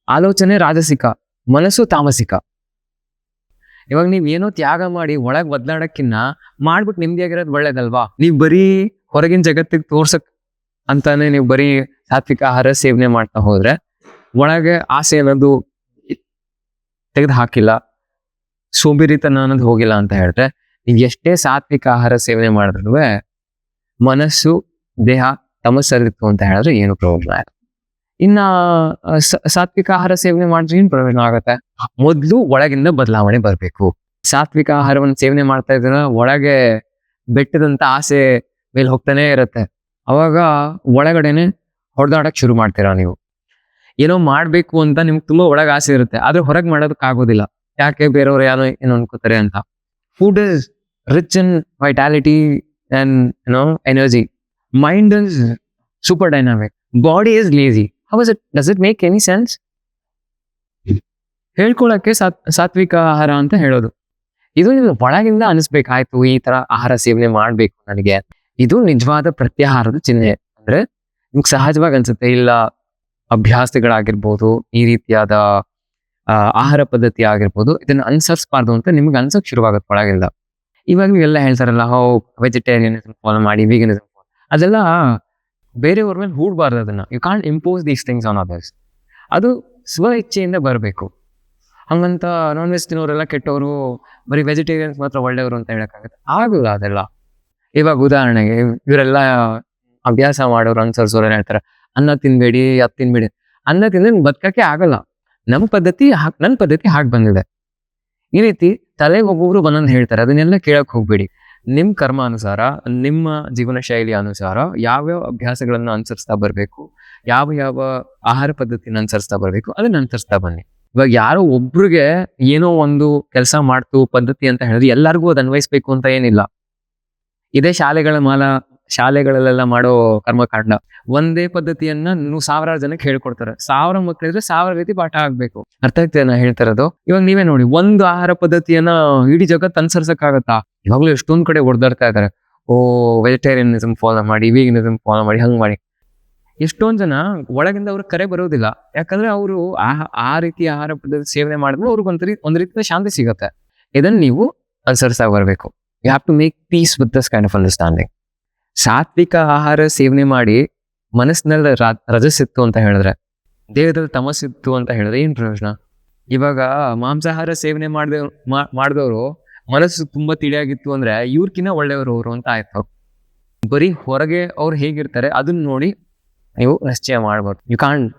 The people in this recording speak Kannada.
ಆಲೋಚನೆ ರಾಜಸಿಕ, ಮನಸ್ಸು ತಾಮಸಿಕ. ಇವಾಗ ನೀವ್ ಏನೋ ತ್ಯಾಗ ಮಾಡಿ ಒಳಗ್ ಬದ್ಲಾಡಕ್ಕಿನ್ನ ಮಾಡ್ಬಿಟ್ಟು ನೆಮ್ಮದಿಯಾಗಿರೋದು ಒಳ್ಳೇದಲ್ವಾ? ನೀವ್ ಬರೀ ಹೊರಗಿನ ಜಗತ್ತಿಗೆ ತೋರ್ಸಕ್ ಅಂತಾನೆ ನೀವು ಬರೀ ಸಾತ್ವಿಕ ಆಹಾರ ಸೇವನೆ ಮಾಡ್ತಾ ಹೋದ್ರೆ ಒಳಗೆ ಆಸೆ ಅನ್ನೋದು ತೆಗೆದು ಹಾಕಿಲ್ಲ, ಸೋಂಬೇರಿತನ ಅನ್ನೋದು ಹೋಗಿಲ್ಲ ಅಂತ ಹೇಳಿದ್ರೆ ನೀವು ಎಷ್ಟೇ ಸಾತ್ವಿಕ ಆಹಾರ ಸೇವನೆ ಮಾಡಿದ್ರು ಮನಸ್ಸು ದೇಹ ತಮಸ್ಸಲ್ಲಿತ್ತು ಅಂತ ಹೇಳಿದ್ರೆ ಏನು ಪ್ರಯೋಜನ ಇಲ್ಲ. ಇನ್ನ ಸಾತ್ವಿಕ ಆಹಾರ ಸೇವನೆ ಮಾಡಿದ್ರೆ ಏನ್ ಪ್ರಯೋಜನ ಆಗತ್ತೆ? ಮೊದ್ಲು ಒಳಗಿಂದ ಬದಲಾವಣೆ ಬರ್ಬೇಕು. ಸಾತ್ವಿಕ ಆಹಾರವನ್ನು ಸೇವನೆ ಮಾಡ್ತಾ ಇದ್ರೆ ಒಳಗೆ ಬೆಟ್ಟದಂತ ಆಸೆ ಮೇಲೆ ಹೋಗ್ತಾನೆ ಇರತ್ತೆ. ಅವಾಗ ಒಳಗಡೆನೆ ಹೊಡೆದಾಡಕ್ ಶುರು ಮಾಡ್ತೀರಾ ನೀವು. ಏನೋ ಮಾಡ್ಬೇಕು ಅಂತ ನಿಮ್ಗೆ ತುಂಬಾ ಒಳಗೆ ಆಸೆ ಇರುತ್ತೆ, ಆದ್ರೆ ಹೊರಗೆ ಮಾಡೋದಕ್ ಆಗೋದಿಲ್ಲ. ಯಾಕೆ? ಬೇರೆಯವ್ರು ಏನೋ ಅನ್ಕೋತಾರೆ ಅಂತ. Food is rich in vitality and energy. Mind is super dynamic, body is lazy. How is it? Does it make any sense? ಹೇಳ್ಕೊಳಕ್ಕೆ ಸಾತ್ವಿಕ ಆಹಾರ ಅಂತ ಹೇಳೋದು. ಇದು ನೀವು ಒಳಗಿಂದ ಅನಿಸ್ಬೇಕಾಯ್ತು ಈ ತರ ಆಹಾರ ಸೇವನೆ ಮಾಡ್ಬೇಕು ನನಗೆ. ಇದು ನಿಜವಾದ ಪ್ರತ್ಯಾಹಾರದ ಚಿಹ್ನೆ. ಅಂದ್ರೆ ನಿಮ್ಗೆ ಸಹಜವಾಗಿ ಅನ್ಸುತ್ತೆ, ಇಲ್ಲ ಅಭ್ಯಾಸಗಳಾಗಿರ್ಬೋದು, ಈ ರೀತಿಯಾದ ಆಹಾರ ಪದ್ಧತಿ ಆಗಿರ್ಬೋದು, ಇದನ್ನ ಅನುಸರಿಸಬಾರ್ದು ಅಂತ ನಿಮ್ಗೆ ಅನ್ಸಕ್ ಶುರುವಾಗುತ್ತೆ ಒಳಗಿಂದ. ಇವಾಗ ನೀವೆಲ್ಲ ಹೇಳ್ತಾರಲ್ಲ, ವೆಜಿಟೇರಿಯನಿಸಮ್ ಫಾಲೋ ಮಾಡಿ, ವೀಗನಿಸಮ್ ಫಾಲೋ, ಅದೆಲ್ಲ ಬೇರೆಯವ್ರ ಮೇಲೆ ಹೂಡ್ಬಾರ್ದು. ಅದನ್ನ you can't impose these things on others. ಅದು ಸ್ವ ಇಚ್ಛೆಯಿಂದ ಬರಬೇಕು. ಹಂಗಂತ ನಾನ್ ವೆಜ್ ತಿನ್ನೋರೆಲ್ಲ ಕೆಟ್ಟವರು, ಬರೀ ವೆಜಿಟೇರಿಯನ್ಸ್ ಮಾತ್ರ ಒಳ್ಳೆಯವರು ಅಂತ ಹೇಳಕ್ಕಾಗತ್ತೆ? ಆಗೋಲ್ಲ ಅದೆಲ್ಲ. ಇವಾಗ ಉದಾಹರಣೆಗೆ ಇವರೆಲ್ಲ ಅಭ್ಯಾಸ ಮಾಡೋರು, ಅನುಸರಿಸೋರು ಹೇಳ್ತಾರೆ ಅನ್ನ ತಿನ್ಬೇಡಿ, ಅದ್ ತಿನ್ಬೇಡಿ. ಅನ್ನ ತಿಂದ್ರೆ ಬದುಕಕ್ಕೆ ಆಗಲ್ಲ. ನನ್ನ ಪದ್ಧತಿ ಹಾಗೆ ಬಂದಿದೆ. ಈ ರೀತಿ ತಲೆಗೆ ಒಬ್ಬೊಬ್ರು ಬಂದೊಂದು ಹೇಳ್ತಾರೆ, ಅದನ್ನೆಲ್ಲ ಕೇಳಕ್ ಹೋಗ್ಬೇಡಿ. ನಿಮ್ ಕರ್ಮ ಅನುಸಾರ, ನಿಮ್ಮ ಜೀವನ ಶೈಲಿ ಅನುಸಾರ ಯಾವ್ಯಾವ ಅಭ್ಯಾಸಗಳನ್ನ ಅನುಸರಿಸ್ತಾ ಬರ್ಬೇಕು, ಯಾವ ಆಹಾರ ಪದ್ಧತಿನ ಅನುಸರಿಸ್ತಾ ಬರ್ಬೇಕು, ಅದನ್ನ ಅನುಸರಿಸ್ತಾ ಬನ್ನಿ. ಇವಾಗ ಯಾರೋ ಒಬ್ರಿಗೆ ಏನೋ ಒಂದು ಕೆಲಸ ಮಾಡ್ತು ಪದ್ಧತಿ ಅಂತ ಹೇಳಿದ್ರೆ ಎಲ್ಲರಿಗೂ ಅದು ಅನ್ವಯಿಸ್ಬೇಕು ಅಂತ ಏನಿಲ್ಲ. ಇದೇ ಶಾಲೆಗಳಲ್ಲೆಲ್ಲ ಮಾಡೋ ಕರ್ಮಕಾಂಡ. ಒಂದೇ ಪದ್ಧತಿಯನ್ನ 1000 ಜನಕ್ಕೆ ಹೇಳ್ಕೊಡ್ತಾರೆ. 1000 ಮಕ್ಳಿದ್ರೆ 1000 ರೀತಿ ಪಾಠ ಆಗ್ಬೇಕು. ಅರ್ಥ ಆಗ್ತದೆ ನಾ ಹೇಳ್ತಿರೋದು? ಇವಾಗ ನೀವೇ ನೋಡಿ, ಒಂದು ಆಹಾರ ಪದ್ಧತಿಯನ್ನ ಇಡೀ ಜಗತ್ತು ಅನುಸರಿಸಕ್ಕಾಗತ್ತಾ? ಇವಾಗ್ಲೂ ಎಷ್ಟೊಂದ್ ಕಡೆ ಹೊಡೆದಾಡ್ತಾ ಇದಾರೆ. ವೆಜಿಟೇರಿಯನಿಸಮ್ ಫಾಲೋ ಮಾಡಿ, ವೀಗನಿಸಮ್ ಫಾಲೋ ಮಾಡಿ, ಹಂಗ್ ಮಾಡಿ. ಎಷ್ಟೊಂದ್ ಜನ ಒಳಗಿಂದ ಅವ್ರಿಗೆ ಕರೆ ಬರೋದಿಲ್ಲ. ಯಾಕಂದ್ರೆ ಅವರು ಆ ರೀತಿ ಆಹಾರ ಪದ್ಧತಿ ಸೇವನೆ ಮಾಡಿದ್ರೆ ಅವ್ರಿಗೆ ಒಂದ್ ರೀತಿಯ ಶಾಂತಿ ಸಿಗತ್ತೆ. ಇದನ್ನ ನೀವು ಅನುಸರಿಸ್ತಾ ಬರ್ಬೇಕು. You have to make peace with this kind of understanding. ಸಾತ್ವಿಕ ಆಹಾರ ಸೇವನೆ ಮಾಡಿ ಮನಸ್ಸಿನಲ್ಲಿ ರಜಸ್ಸಿತ್ತು ಅಂತ ಹೇಳಿದ್ರೆ, ದೇಹದಲ್ಲಿ ತಮಸ್ಸಿತ್ತು ಅಂತ ಹೇಳಿದ್ರೆ ಏನ್ ಪ್ರಯೋಜನ? ಇವಾಗ ಮಾಂಸಾಹಾರ ಸೇವನೆ ಮಾಡಿದವರು ಮನಸ್ಸು ತುಂಬಾ ತಿಳಿಯಾಗಿತ್ತು ಅಂದ್ರೆ ಇವ್ರಕಿನ್ನ ಒಳ್ಳೆಯವರು ಅವರು ಅಂತ ಆಯ್ತು. ಬರೀ ಹೊರಗೆ ಅವ್ರು ಹೇಗಿರ್ತಾರೆ ಅದನ್ನ ನೋಡಿ ನೀವು ನಿಶ್ಚಯ ಮಾಡ್ಬೋದು. You can't